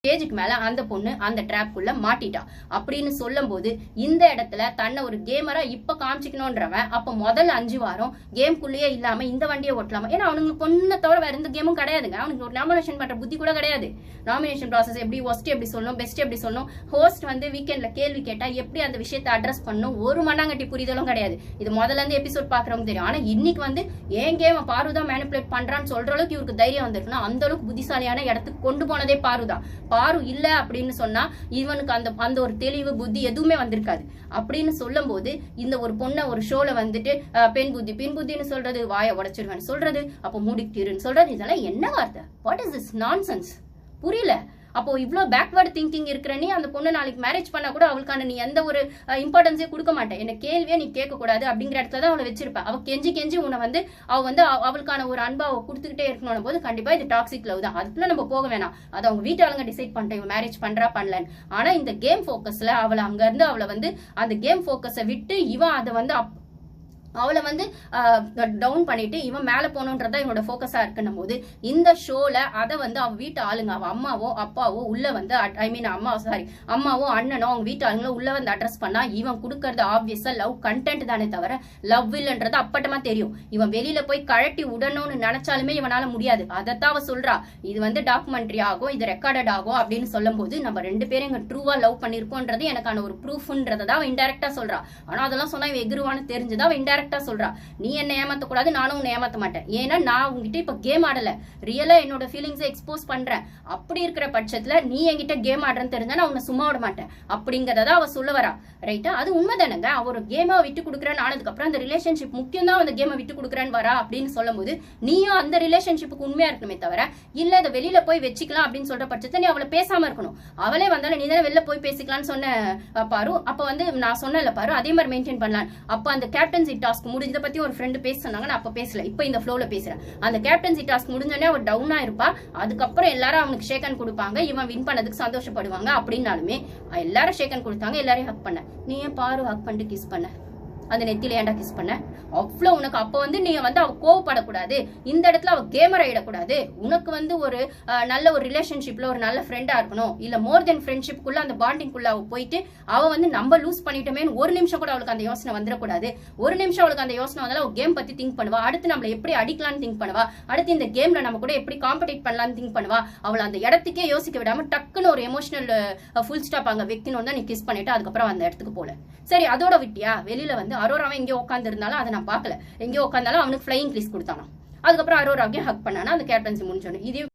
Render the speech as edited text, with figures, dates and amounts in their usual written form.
ஸ்டேஜுக்கு மேல அந்த பொண்ணு அந்த ட்ராப்குள்ள மாட்டிட்டா அப்படின்னு சொல்லும் போது இந்த இடத்துல தன்னை ஒரு கேமரா இப்ப காமிச்சிக்கணும்ன்றவன் அப்ப முதல் 5 வாரம் கேம்குள்ளேயே இல்லாம இந்த வண்டியை ஓட்டலாமா? ஏன்னா அவனுக்கு பொண்ணை தவிர வேற எந்த கேமும் கிடையாதுங்க. அவனுக்கு ஒரு நாமினேஷன் பண்ற புத்தி கூட கிடையாது. நாமினேஷன் ப்ராசஸ் எப்படி, ஒஸ்ட் எப்படி சொல்லணும், பெஸ்ட் எப்படி சொல்லணும், ஹோஸ்ட் வந்து வீக்கெண்ட்ல கேள்வி கேட்டா எப்படி அந்த விஷயத்தை அட்ரஸ் பண்ணணும், ஒரு மண்ணாங்கட்டி புரிதலும் கிடையாது. இது முதல்ல இருந்து எபிசோட் பாக்குறவங்க தெரியும். ஆனா இன்னைக்கு வந்து ஏன் கேம் பாருதான் மேனிபுலேட் பண்றான்னு சொல்ற அளவுக்கு இவருக்கு தைரியம் வந்திருக்குன்னா அந்த அளவுக்கு புத்திசாலியான இடத்துக்கு கொண்டு போனதே பாருதான். பாரு இல்ல அப்படின்னு சொன்னா இவனுக்கு அந்த ஒரு தெளிவு புத்தி எதுவுமே வந்திருக்காது. அப்படின்னு சொல்லும் போது இந்த ஒரு பொண்ணை ஒரு ஷோல வந்துட்டு பெண் புத்தின்னு சொல்றது, வாயை உடைச்சிருவேன்னு சொல்றது, அப்போ மூடிக்கிட்டுன்னு சொல்றது, இதெல்லாம் என்ன வார்த்தை? What is this nonsense? புரியல. அப்போ இவ்வளவு பேக்வர்ட் திங்கிங் இருக்கிற நீ அந்த பொண்ணு நாளைக்கு மேரேஜ் பண்ணா கூட அவளுக்கான நீ எந்த ஒரு இம்பார்ட்டன்ஸே கொடுக்க மாட்டேன், என்ன கேள்வியே நீ கேட்க கூடாது அப்படிங்கிற இடத்துல தான் அவளை வச்சிருப்ப. அவ கெஞ்சி உன்னை வந்து அவளுக்கான ஒரு அன்பா அவ கொடுத்துக்கிட்டே இருக்கணும் போது கண்டிப்பா இது டாக்ஸிக் லவ் தான். அதுக்குள்ள நம்ம போக வேணாம். அதை அவங்க வீட்டு ஆளுங்க டிசைட் பண்ணிட்டேன் இவன் மேரேஜ் பண்றா பண்ணலன்னு. ஆனா இந்த கேம் போக்கஸ்ல அவளை அங்க இருந்து அவளை வந்து அந்த கேம் போக்கஸை விட்டு இவன் அதை வந்து அவளை வந்து டவுன் பண்ணிட்டு இவன் மேல போகணுன்றதா இவனோட போக்கஸா இருக்குன்னும் போது இந்த ஷோல அதை வந்து அவ வீட்டு ஆளுங்க, அவ அம்மாவோ அப்பாவோ உள்ள வந்து அம்மாவோ அண்ணனோ அவங்க வீட்டு ஆளுங்களோ உள்ள வந்து அட்ரஸ் பண்ணா இவன் கொடுக்கறது ஆப்வியஸா லவ் கண்டென்ட் தானே தவிர லவ் இல்லைன்றது அப்பட்டமா தெரியும். இவன் வெளியில போய் கழட்டி விடணும்னு நினைச்சாலுமே இவனால முடியாது. அதைத்தான் அவ சொல்றா, இது வந்து டாக்குமெண்ட்ரி ஆகும், இது ரெக்கார்டட் ஆகும் அப்படின்னு சொல்லும் போது நம்ம 2 பேரும் இங்க ட்ரூவா லவ் பண்ணிருக்கோன்றது எனக்கான ஒரு ப்ரூஃப்ன்றதான் அவன் இன்டைரக்டா சொல்றா. ஆனா அதெல்லாம் சொன்னா இவன் எகிருவான்னு தெரிஞ்சுதான் அவன் சொல்றா, நீ என்ன ஏமாத்த கூடாது, நானும் உன்னை ஏமாத்த மாட்டேன். ஏன்னா நான் உங்ககிட்ட இப்ப கேம் ஆடல, ரியலா என்னோட ஃபீலிங்ஸை எக்ஸ்போஸ் பண்றேன். அப்படி இருக்கிற பட்சத்துல நீ என்கிட்ட கேம் ஆடுறன்னு தெரிஞ்சா நான் உன்னை சும்மா விட மாட்டேன் அப்படிங்கறத அவ சொல்ல வரா. ரைட்டா? அது உண்மைதானங்க. அவர் ஒரு கேமா விட்டு கொடுக்குறேன்னு ஆனதுக்கு அப்புறம் அந்த ரிலேஷன்ஷிப் முக்கியம் தான், அந்த கேமை விட்டு கொடுக்குறேன்னு வரா அப்படின்னு சொல்லும் போது நீயும் அந்த ரிலேஷன்ஷிப்புக்கு உண்மையா இருக்கணுமே தவிர இல்ல இதை வெளியில போய் வச்சுக்கலாம் அப்படின்னு சொல்ற பட்சத்தை நீ அவளை பேசாம இருக்கணும். அவளே வந்தாலும் நீ தானே வெளில போய் பேசிக்கலாம்னு சொன்ன பாரு. அப்ப வந்து நான் சொன்னல பாரு, அதே மாதிரி மெயின்டைன் பண்ணலாம். அப்ப அந்த கேப்டன்சி டாஸ்க் முடிஞ்சதை பத்தி ஒரு ஃப்ரெண்டு பேச சொன்னாங்க, நான் அப்ப பேசல, இப்ப இந்த ஃப்ளோல பேசுறேன். அந்த கேப்டன்சி டாஸ்க் முடிஞ்சோடனே அவர் டவுனா இருப்பா, அதுக்கப்புறம் எல்லாரும் அவனுக்கு ஷேக்கன் கொடுப்பாங்க, இவன் வின் பண்ணதுக்கு சந்தோஷப்படுவாங்க. அப்படின்னாலுமே எல்லாரும் ஷேக்கன் கொடுத்தாங்க, எல்லாரையும் ஹக் பண்ண. நீ ஏன் பாரு ஹக் பண்ணிட்டு கிஸ் பண்ண? அந்த நெத்தில ஏன்டா கிஸ் பண்ண? அவ்வளவு உனக்கு அப்ப வந்து நீ வந்து அவ கோவப்படக்கூடாது, இந்த இடத்துல அவ கேமரா இடக்கூடாது. உனக்கு வந்து ஒரு நல்ல ஒரு ரிலேஷன்ஷிப்ல ஒரு நல்ல ஃப்ரெண்டா இருக்கணும், இல்ல மோர் தென் ஃப்ரெண்ட்ஷிப்குள்ள அந்த பாண்டிங்குள்ள அவ போயிட்டு அவ வந்து நம்ம லூஸ் பண்ணிட்டோமேன்னு ஒரு நிமிஷம் கூட அவளுக்கு அந்த யோசனை வந்துடக்கூடாது. ஒரு நிமிஷம் அவளுக்கு அந்த யோசனை வந்தாலும் அவ கேம் பத்தி திங்க் பண்ணுவா, அடுத்து நம்மள எப்படி அடிக்கலாம்னு திங்க் பண்ணுவா, அடுத்து இந்த கேம்ல நம்ம கூட எப்படி காம்படிட் பண்ணலாம்னு திங்க் பண்ணுவா. அவளை அந்த இடத்துக்கே யோசிக்க விடாம டக்குன்னு ஒரு எமோஷனல் ஃபுல் ஸ்டாப் அங்க வைக்கணும் தான் நீ கிஸ் பண்ணிட்டு அதுக்கப்புறம் அந்த இடத்துக்கு போல. சரி, அதோட விட்டியா? வெளியில வந்து அரோராவை எங்கேயோ உட்காந்து இருந்தாலும் அதை நான் பார்க்கல, எங்கேயோ உட்காந்தாலும் அவனுக்கு ஃபிளைங் கிஸ் கொடுத்தானா, அதுக்கப்புறம் அரோராவையும் ஹக் பண்ணானா அந்த கேப்டன்சி முடிஞ்சோன்னு. இதே